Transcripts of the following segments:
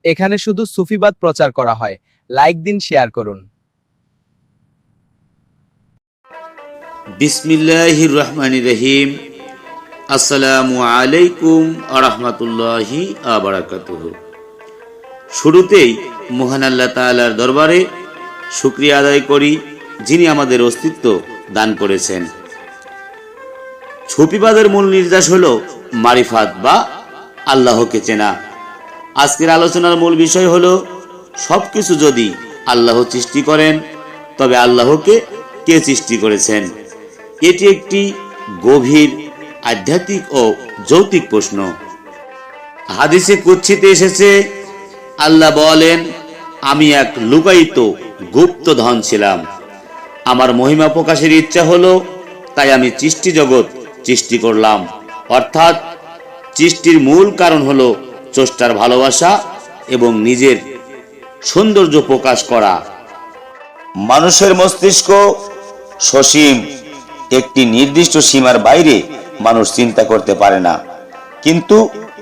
এখানে শুধু সুফিবাদ প্রচার করা হয়। লাইক দিন, শেয়ার করুন। বিসমিল্লাহির রহমানির রহিম। আসসালামু আলাইকুম আরহামাতুল্লাহি আবারাকাতুহু। শুরুতেই মহান আল্লাহ তাআলার দরবারে শুকরিয়া আদায় করি, যিনি আমাদের অস্তিত্ব দান করেছেন। সুফিবাদের মূল নির্দেশ হলো মারিফাত বা আল্লাহকে চেনা। আজকের আলোচনার মূল বিষয় হলো সবকিছু যদি আল্লাহ সৃষ্টি করেন তবে আল্লাহকে কে সৃষ্টি করেছেন। এটি একটি গভীর আধ্যাত্মিক ও যৌক্তিক প্রশ্ন। হাদিসে কুদসিতে এসেছে, আল্লাহ বলেন, আমি এক লুকায়িত গুপ্ত ধন ছিলাম। আমার মহিমা প্রকাশের ইচ্ছা হলো, তাই আমি সৃষ্টি জগৎ সৃষ্টি করলাম। অর্থাৎ সৃষ্টির মূল কারণ হলো স্রষ্টার ভালোবাসা এবং নিজের সৌন্দর্য প্রকাশ করা। মানুষের মস্তিষ্ক সসীম। একটি নির্দিষ্ট সীমার বাইরে মানুষ চিন্তা করতে পারে না, কিন্তু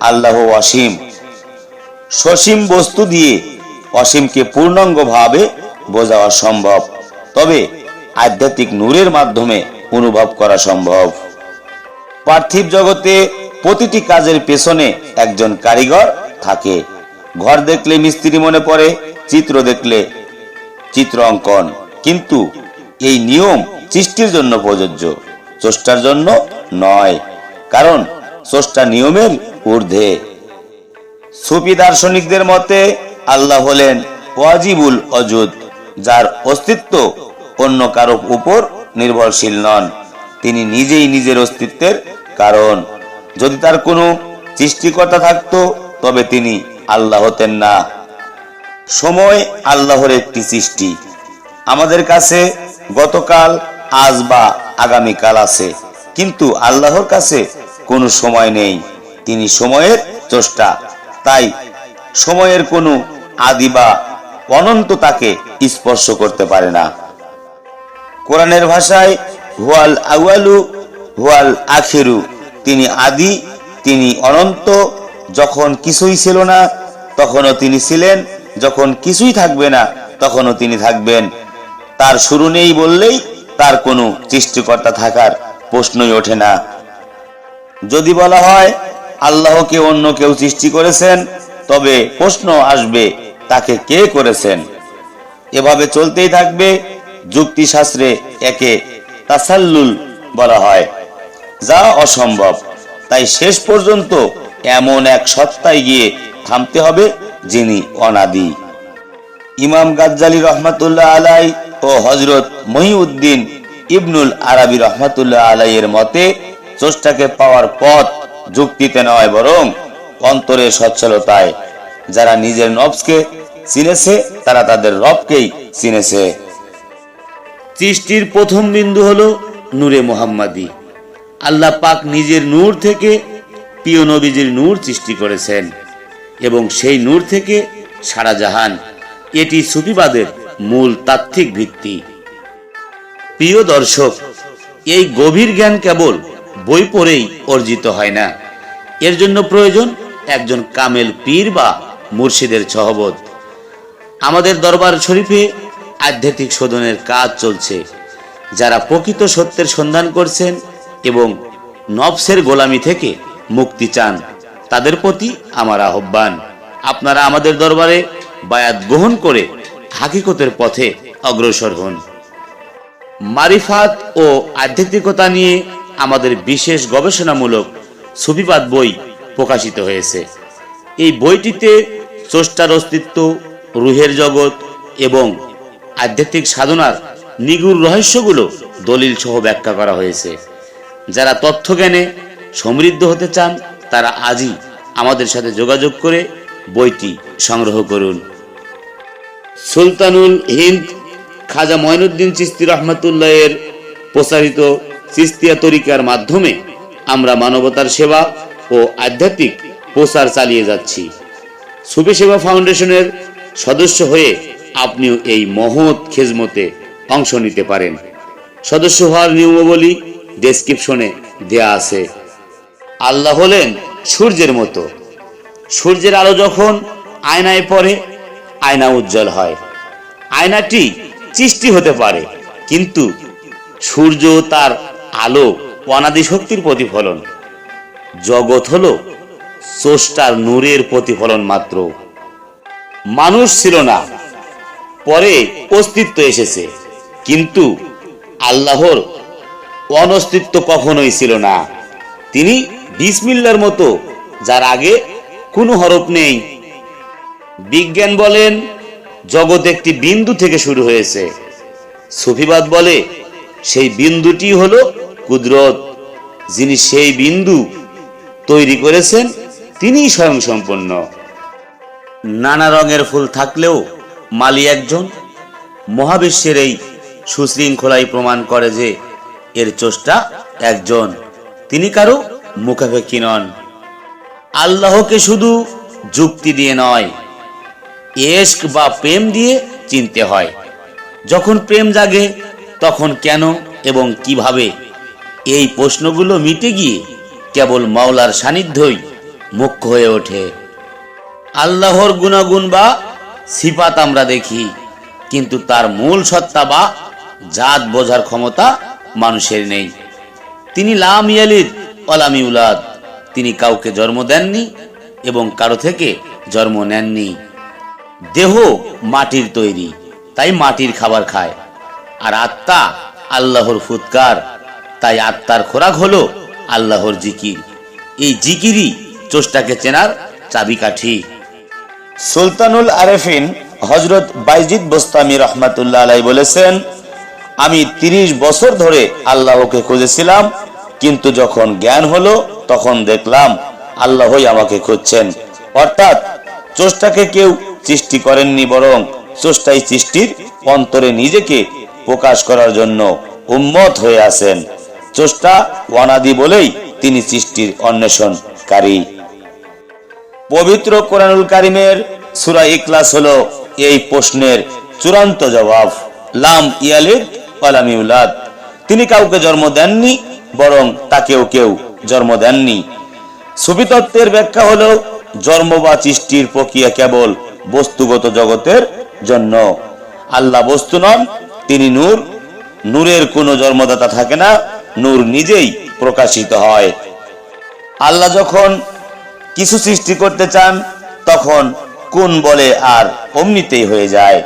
আল্লাহ অসীম। সসীম বস্তু দিয়ে অসীমকে পূর্ণাঙ্গভাবে বোঝা সম্ভব, তবে আধ্যাত্মিক নূরের মাধ্যমে অনুভব করা সম্ভব। পার্থিব জগতে প্রতিটি কাজের পেছনে একজন কারিগর থাকে। ঘর দেখলে মিস্ত্রি মনে পড়ে, চিত্র দেখলে চিত্র অঙ্কন। কিন্তু এই নিয়ম সৃষ্টির জন্য প্রযোজ্য, স্রষ্টার জন্য নয়, কারণ স্রষ্টা নিয়মের ঊর্ধ্বে। সুফি দার্শনিকদের মতে আল্লাহ হলেন ওয়াজিবুল অজুদ, যার অস্তিত্ব অন্য কারো উপর নির্ভরশীল নন। তিনি নিজেই নিজের অস্তিত্বের কারণ। যদি তার কোনো সৃষ্টিকর্তা থাকতো তবে তিনি আল্লাহ হতেন না। সময় আল্লাহর একটি সৃষ্টি। আমাদের কাছে গতকাল, আজ বা আগামীকাল আছে, কিন্তু আল্লাহর কাছে কোনো সময় নেই। তিনি সময়ের স্রষ্টা, তাই সময়ের কোনো আদি বা অনন্ত তাকে স্পর্শ করতে পারে না। কোরআনের ভাষায় হুয়াল আউয়ালু হুয়াল আখিরু, তিনি আদি, তিনি অনন্ত। যখন কিছুই ছিল না তখনও তিনি ছিলেন, যখন কিছুই থাকবে না তখনও তিনি থাকবেন। তার শুরু নেই বললেই তার কোনো সৃষ্টিকর্তা থাকার প্রশ্নই ওঠে না। যদি বলা হয় আল্লাহকে অন্য কেউ সৃষ্টি করেছেন, তবে প্রশ্ন আসবে, তাকে কে করেছেন? এভাবে চলতেই থাকবে। যুক্তিশাস্ত্রে একে তাসাল্লুল বলা হয়, যা অসম্ভব। তাই শেষ পর্যন্ত এমন এক সত্তায় গিয়ে থামতে হবে যিনি অনাদি। ইমাম গাজ্জালী রহমাতুল্লাহ আলাই ও হযরত মহিউদ্দিন ইবনুল আরবি রহমাতুল্লাহ আলাইয়ের মতে স্রষ্টাকে পাওয়ার পথ যুক্তিতে নয়, বরং অন্তরের সচ্ছলতায়। যারা নিজের নফসকে চিনেছে তারা তাদের রবকেই চিনেছে। সৃষ্টির প্রথম বিন্দু হলো নূরে মুহাম্মাদি। আল্লাহ পাক নিজের নূর থেকে প্রিয় নবীজির নূর সৃষ্টি করেছেন এবং সেই নূর থেকে সারা জাহান। এটি সুফিবাদের মূল তাত্ত্বিক ভিত্তি। প্রিয় দর্শক, এই গভীর জ্ঞান কেবল বই পড়েই অর্জিত হয় না। এর জন্য প্রয়োজন একজন কামেল পীর বা মুর্শিদের সহবত। আমাদের দরবার শরীফে আধ্যাত্মিক শোধনের কাজ চলছে। যারা প্রকৃত সত্যের সন্ধান করছেন এবং নফসের গোলামি থেকে মুক্তি চান, তাদের প্রতি আমার আহ্বান, আপনারা আমাদের দরবারে বায়াত গ্রহণ করে হাকিকতের পথে অগ্রসর হন। মারিফাত ও আধ্যাত্মিকতা নিয়ে আমাদের বিশেষ গবেষণামূলক সুফিবাদ বই প্রকাশিত হয়েছে। এই বইটিতে স্রষ্টার অস্তিত্ব, রুহের জগৎ এবং আধ্যাত্মিক সাধনার নিগুড় রহস্যগুলো দলিল সহ ব্যাখ্যা করা হয়েছে। যারা তথ্যজ্ঞানে সমৃদ্ধ হতে চান তারা আজই আমাদের সাথে যোগাযোগ করে বইটি সংগ্রহ করুন। সুলতানুল হিন্দ খাজা মঈনুদ্দিন চিশতি রহমাতুল্লাহ এর প্রচারিত চিশতিয়া তরিকার মাধ্যমে আমরা মানবতার সেবা ও আধ্যাত্মিক প্রচার চালিয়ে যাচ্ছি। সুফি সেবা ফাউন্ডেশনের সদস্য হয়ে আপনিও এই মহৎ খেজমতে অংশ নিতে পারেন। সদস্য হওয়ার নিয়মাবলী ডেসক্রিপশনে দেয়া আছে। আল্লাহ হলেন সূর্যের মতো। সূর্যের আলো যখন আয়নায় পড়ে, আয়না উজ্জ্বল হয়। আয়নাটি সৃষ্টি হতে পারে, কিন্তু সূর্য তার আলো অনাদি শক্তির প্রতিফলন। জগৎ হলো স্রষ্টার নূরের প্রতিফলন মাত্র। মানুষ ছিল না, পরে অস্তিত্ব এসেছে, কিন্তু আল্লাহর অনস্তিত্ব কখনোই ছিল না। তিনি বিসমিল্লাহর মতো, যার আগে কোনো হরফ নেই। বিজ্ঞান বলেন জগৎ একটি বিন্দু থেকে শুরু হয়েছে। সুফিবাদ বলে সেই বিন্দুটি হলো কুদরত। যিনি সেই বিন্দু তৈরি করেছেন তিনিই স্বয়ংসম্পন্ন। নানা রঙের ফুল থাকলেও মালি একজন। মহাবিশ্বের এই সুশৃঙ্খলাই প্রমাণ করে যে এর স্রষ্টা একজন, তিনি কারো মুখাপেক্ষী নন। আল্লাহকে শুধু যুক্তি দিয়ে নয়, ইশক বা প্রেম দিয়ে চিনতে হয়। যখন প্রেম জাগে তখন কেন এবং কিভাবে, এই প্রশ্নগুলো মিটে গিয়ে কেবল মাওলার সান্নিধ্যই মুখ্য হয়ে ওঠে। আল্লাহর গুণাগুণ বা সিফাত আমরা দেখি, কিন্তু তার মূল সত্তা বা জাত বোঝার ক্ষমতা মানুষের নেই। তিনি লাম ইয়ালিদ ওয়ালাম ইউলাদ, তিনি কাউকে জন্ম দেননি এবং কারো থেকে জন্ম নেননি। দেহ মাটির তৈরি, তাই মাটির খাবার খায়। আর আত্মা আল্লাহর ফুৎকার, তাই আত্মার খোরাক হলো আল্লাহর জিকির। এই জিকিরই স্রষ্টাকে চেনার চাবিকাঠি। সুলতানুল আরেফিন হযরত বাইজিদ বোস্তামি রহমাতুল্লাহ আলাইহি বলেছেন, আমি 30 বছর ধরে আল্লাহকে খুঁজেছিলাম, কিন্তু যখন জ্ঞান হলো তখন দেখলাম আল্লাহই আমাকে খুঁজছেন। অর্থাৎ স্রষ্টাকে কেউ সৃষ্টি করেননি, বরং স্রষ্টাই সৃষ্টির অন্তরে নিজেকে প্রকাশ করার জন্য উম্মত হয়ে আছেন। স্রষ্টা অনাদি বলেই তিনি সৃষ্টির অন্বেষণকারী। পবিত্র কোরআনুল কারীমের সূরা ইখলাস হলো এই প্রশ্নের চূড়ান্ত জবাব। লাম ইয়ালিদ ওয়ালাম ইউলাদ, তিনি কাউকে জন্ম দেননি, বরং তাকেও কেউ জন্ম দেননি। সুফি তত্ত্বের ব্যাখ্যা হলো জন্ম বা সৃষ্টির প্রক্রিয়া কেবল বস্তুগত জগতের জন্য। আল্লাহ বস্তু নন, তিনি নূর। নূরের কোনো জন্মদাতা থাকে না, নূর নিজেই প্রকাশিত হয়। আল্লাহ যখন কিছু সৃষ্টি করতে চান তখন কোন বলে আর অমনিতেই হয়ে যায়।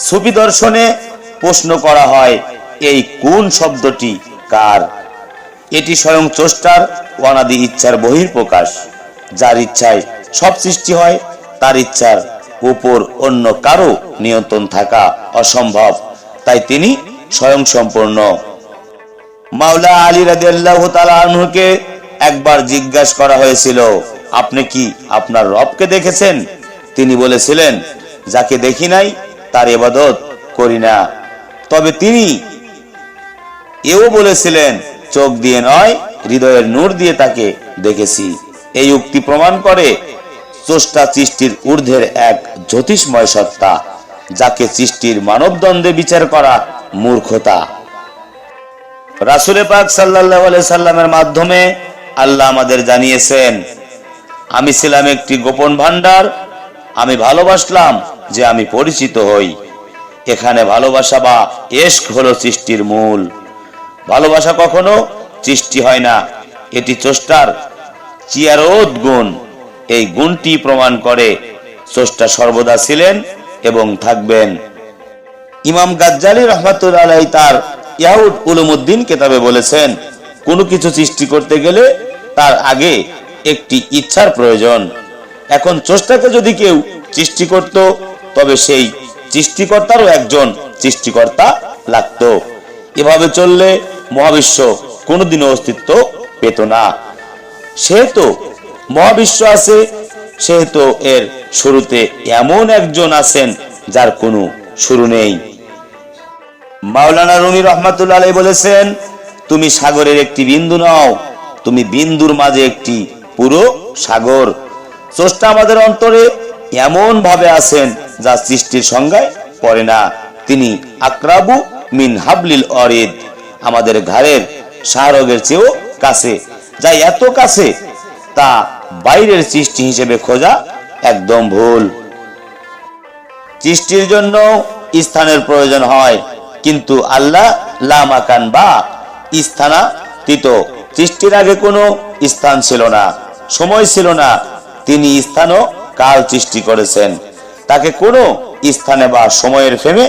সুফি দর্শনে প্রশ্ন করা হয়, এই কোন শব্দটি কার? এটি স্বয়ং স্রষ্টার অনাদি ইচ্ছার বহিঃপ্রকাশ। যার ইচ্ছায় সব সৃষ্টি হয়, তার ইচ্ছার উপর অন্য কারো নিয়ন্ত্রণ থাকা অসম্ভব, তাই তিনি স্বয়ংসম্পূর্ণ। মাওলা আলী রাদিয়াল্লাহু তাআলা আনহুকে একবার জিজ্ঞাসা করা হয়েছিল, আপনি কি আপনার রবকে দেখেছেন? তিনি বলেছিলেন, যাকে দেখি নাই তার ইবাদত করি না। তবে তিনি এও বলেছিলেন, চোখ দিয়ে নয়, হৃদয়ের নূর দিয়ে তাকে দেখেছি। এই উক্তি প্রমাণ করে স্রষ্টা সৃষ্টির ঊর্ধ্বের এক জ্যোতিষময় সত্তা, যাকে সৃষ্টির মানবদ্বন্দ্বে বিচার করা মূর্খতা। রাসূল পাক সাল্লাল্লাহু আলাইহি সাল্লামের মাধ্যমে আল্লাহ আমাদের জানিয়েছেন, আমি ছিলাম একটি গোপন ভান্ডার, আমি ভালোবাসলাম যে আমি পরিচিত হই। এখানে ভালোবাসা বা ইশক হলো সৃষ্টির মূল। ভালোবাসা কখনো সৃষ্টি হয় না, এটি স্রষ্টার চিরোদ গুণ। এই গুণটি প্রমাণ করে স্রষ্টা সর্বদা ছিলেন এবং থাকবেন। ইমাম গাজ্জালী রাহমাতুল্লাহ আলাইহি তার ইয়াহুদ উলুমুদ্দিন কিতাবে বলেছেন, কোনো কিছু সৃষ্টি করতে গেলে তার আগে একটি ইচ্ছার প্রয়োজন। এখন স্রষ্টাকে যদি কেউ সৃষ্টি করত, তবে সেই সৃষ্টিকর্তারও একজন সৃষ্টিকর্তা লাগতো। এভাবে চললে মহাবিশ্ব কোনোদিনও অস্তিত্ব পেত না। সেহেতু মহাবিশ্ব আছে, সেহেতু এর শুরুতে এমন একজন আছেন যার কোনো শুরু নেই। মাওলানা রুমি রহমাতুল্লাহ আলাইহি বলেছেন, তুমি সাগরের একটি বিন্দু নও, তুমি বিন্দুর মাঝে একটি পুরো সাগর। স্রষ্টা আমাদের অন্তরে এমন ভাবে আছেন যা সৃষ্টির সংজ্ঞায় পড়ে না। তিনি আকরাবু মিন হাবলিল ওয়ারিদ, আমাদের ঘাড়ের শাহরগের চেয়েও কাছে, যা এত কাছে তা বাইরের সৃষ্টি হিসেবে খোঁজা একদম ভুল। সৃষ্টির জন্য স্থানের প্রয়োজন হয়, কিন্তু আল্লাহ লা মাকান বা স্থানাতীত। সৃষ্টির আগে কোনো স্থান ছিল না, সময় ছিল না। তিনি স্থান ও কাল সৃষ্টি করেছেন। তাকে কোনো স্থানে বা সময়ের ফ্রেমে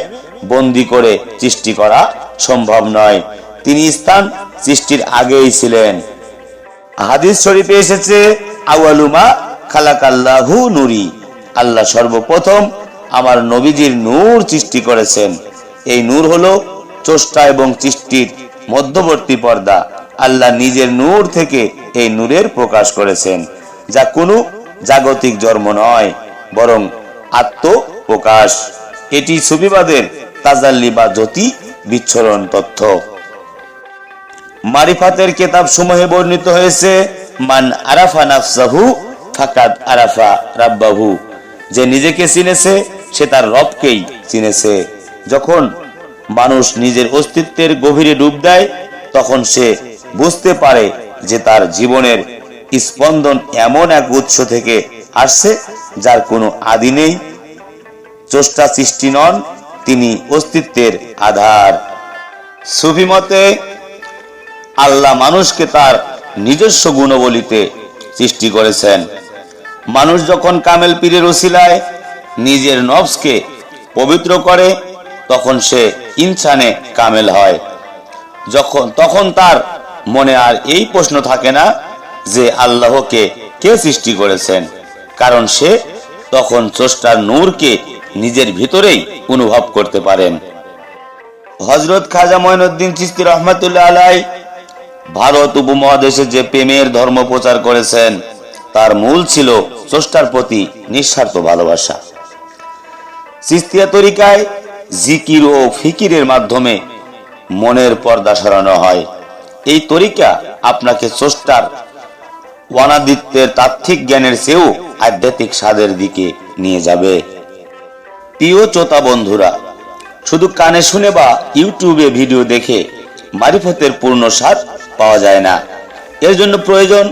বন্দী করে সৃষ্টি করা সম্ভব নয়। তিনি স্থান সৃষ্টির আগেই ছিলেন। হাদিস শরীফে এসেছে, আউয়ালুমা খালাকাল্লাহু নূরি, আল্লাহ সর্বপ্রথম আমার নবীজির নূর সৃষ্টি করেছেন। এই নূর হলো স্রষ্টা এবং সৃষ্টির মধ্যবর্তী পর্দা। আল্লাহ নিজের নূর থেকে এই নূরের প্রকাশ করেছেন, যা কোনো জাগতিক জন্ম নয়, বরং আত্মপ্রকাশ। এটি সুফিবাদের তাজাল্লি বা জ্যোতি বিচ্ছরণ তথ্য। মারিফাতের কিতাব সমূহে বর্ণিত হয়েছে, মান আরাফা নাফসাহু ফাকাদ আরাফা রাব্বাহু, যে নিজেকে চিনেছে সে তার রবকেই চিনেছে। যখন মানুষ নিজের অস্তিত্বের গভীরে ডুব দেয়, তখন সে বুঝতে পারে যে তার জীবনের স্পন্দন এমন এক উৎস থেকে আসছে যার কোনো আদি নেই। স্রষ্টা সৃষ্টি নন, তিনি অস্তিত্বের আধার। সুফি মতে আল্লাহ মানুষকে তার নিজস্ব গুণবলিতে সৃষ্টি করেছেন। মানুষ যখন কামেল পীরের ওসিলায় নিজের নফসকে পবিত্র করে, তখন সে ইনসানে কামেল হয়। তখন তার মনে আর এই প্রশ্ন থাকে না যে আল্লাহকে কে সৃষ্টি করেছেন, কারণ সে তখন স্রষ্টার নূরকে নিজের ভিতরেই অনুভব করতে পারেন। হযরত খাজা মঈনুদ্দিন চিশতি রহমাতুল্লাহ আলাইহি ভারত উপমহাদেশে যে প্রেমের ধর্ম প্রচার করেছেন, তার মূল ছিল স্রষ্টার প্রতি নিঃস্বার্থ ভালোবাসা। চিশতিয়া তরিকায় জিকির ও ফিকিরের মাধ্যমে মনের পর্দা সরানো হয়। এই তরিকা আপনাকে স্রষ্টার অনাদিত্যের তাত্ত্বিক জ্ঞানের চেয়েও আধ্যাত্মিক স্বাদের দিকে নিয়ে যাবে। প্রিয় শ্রোতা বন্ধুরা, শুধু কানে শুনে বা ইউটিউবে ভিডিও দেখে মারিফতের পূর্ণ স্বাদ পাওয়া যায় না। এর জন্য প্রয়োজন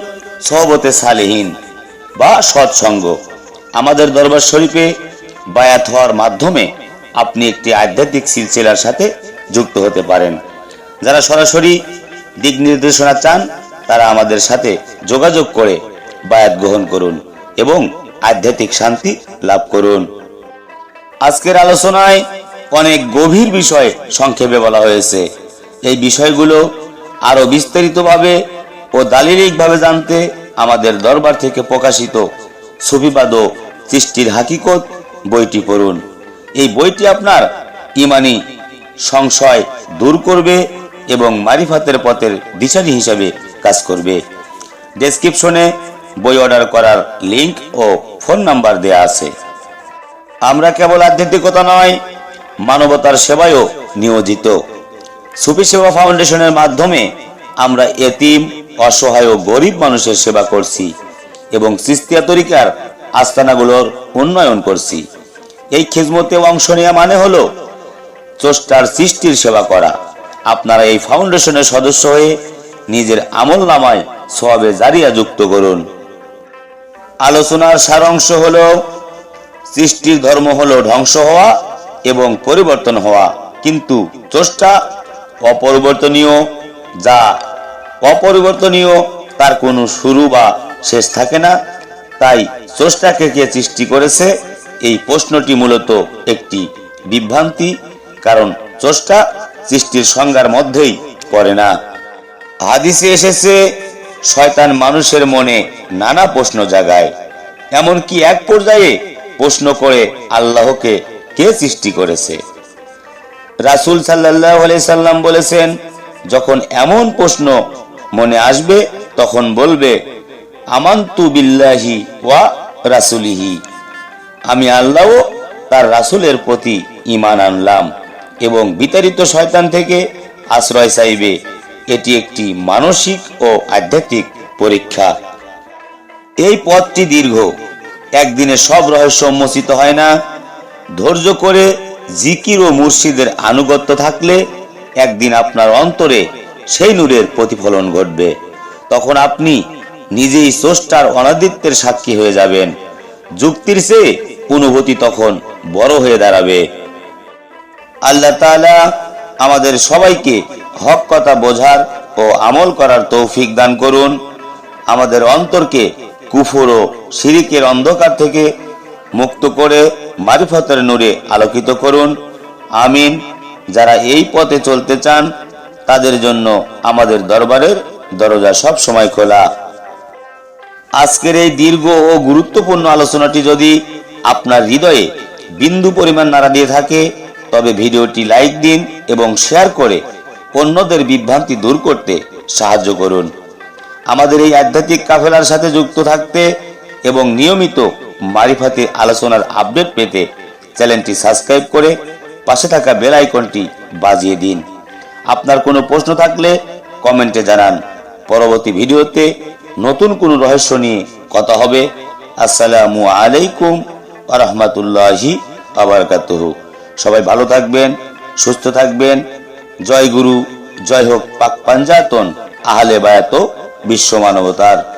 সোহবতে সালেহীন বা সৎসঙ্গ। আমাদের দরবার শরীফে বায়াত হওয়ার মাধ্যমে আপনি একটি আধ্যাত্মিক সিলসিলার সাথে যুক্ত হতে পারেন। যারা সরাসরি দিক নির্দেশনা চান, তারা আমাদের সাথে যোগাযোগ করে বায়াত গ্রহণ করুন এবং আধ্যাত্মিক শান্তি লাভ করুন। আজকের আলোচনায় অনেক গভীর বিষয় সংক্ষেপে বলা হয়েছে। এই বিষয়গুলো আরো বিস্তারিতভাবে ও দালিলিকভাবে জানতে আমাদের দরবার থেকে প্রকাশিত সুফিবাদ ও সৃষ্টির হাকিকত বইটি পড়ুন। এই বইটি আপনার ঈমানি সংশয় দূর করবে এবং মারিফাতের পথের দিশারি হিসাবে কাজ করবে। ডেসক্রিপশনে বই অর্ডার করার লিংক ও ফোন নাম্বার দেয়া আছে। আমরা কেবল আধ্যাত্মিকতা নয়, মানবতার সেবায়ও নিয়োজিত। সুফি সেবা ফাউন্ডেশনের মাধ্যমে আমরা এতিম, অসহায় ও গরিব মানুষের সেবা করছি এবং চিশতিয়া তরিকার আস্তানাগুলোর উন্নয়ন করছি। এই খিদমতে অংশ নেওয়া মানে হলো স্রষ্টার সৃষ্টির সেবা করা। আপনারা এই ফাউন্ডেশনের সদস্য হয়ে নিজের আমল নামায় সওয়াবে জারিয়া যুক্ত করুন। আলোচনার সারাংশ হলো, সৃষ্টির ধর্ম হলো ধ্বংস হওয়া এবং পরিবর্তন হওয়া, কিন্তু স্রষ্টা অপরিবর্তনীয়। যা অপরিবর্তনীয় তার কোনো শুরু বা শেষ থাকে না। তাই স্রষ্টাকে কে সৃষ্টি করেছে, এই প্রশ্নটি মূলত একটি বিভ্রান্তি, কারণ স্রষ্টা সৃষ্টির সংজ্ঞার মধ্যেই পড়ে না। হাদিসে এসেছে, শয়তান মানুষের মনে নানা প্রশ্ন জাগায়, এমনকি এক পর্যায়ে প্রশ্ন করে আল্লাহকে কে সৃষ্টি করেছে। রাসূল সাল্লাল্লাহু আলাইহি সাল্লাম বলেছেন, যখন এমন প্রশ্ন মনে আসবে তখন বলবে, আমানতু বিল্লাহি ওয়া রাসূলিহি, আমি আল্লাহ ও তার রাসূলের প্রতি ঈমান আনলাম, এবং বিতাড়িত শয়তান থেকে আশ্রয় চাইবে। এটি একটি মানসিক ও আধ্যাত্মিক পরীক্ষা। এই পথটি দীর্ঘ, একদিনে সব রহস্য উন্মোচিত হয় না। ধৈর্য করে জিকির ও মুর্শিদের আনুগত্য থাকলে একদিন আপনার অন্তরে সেই নূরের প্রতিফলন ঘটবে। তখন আপনি নিজেই স্রষ্টার অনাদিত্যের সাক্ষী হয়ে যাবেন। যুক্তির চেয়ে অনুভূতি তখন বড় হয়ে দাঁড়াবে। আল্লাহ তাআলা আমাদের সবাইকে হক কথা বোঝার ও আমল করার তৌফিক দান করুন। আমাদের অন্তরকে কুফর ও শিরিকের অন্ধকার থেকে মুক্ত করে মারিফতের নূরে আলোকিত করুন। আমিন। যারা এই পথে চলতে চান তাদের জন্য আমাদের দরবারের দরজা সব সময় খোলা। আজকের এই দীর্ঘ ও গুরুত্বপূর্ণ আলোচনাটি যদি আপনার হৃদয়ে বিন্দু পরিমাণ নাড়া দিয়ে থাকে তবে ভিডিওটি লাইক দিন এবং শেয়ার করে অন্যদের বিভ্রান্তি দূর করতে সাহায্য করুন। আমাদের এই আধ্যাত্মিক কাফেলার সাথে যুক্ত থাকতে এবং নিয়মিত মারিফাতি আলোচনার আপডেট পেতে চ্যানেলটি সাবস্ক্রাইব করে পাশে থাকা বেল আইকনটি বাজিয়ে দিন। আপনার কোনো প্রশ্ন থাকলে কমেন্টে জানান। পরবর্তী ভিডিওতে নতুন কোনো রহস্য নিয়ে কথা হবে। আসসালামু আলাইকুম ওয়া রাহমাতুল্লাহি ওয়া বারাকাতুহু। সবাই ভালো থাকবেন, সুস্থ থাকবেন। জয় গুরু, জয় হোক পাক পাঞ্জাতন আহলে বায়াত বিশ্ব মানবতার।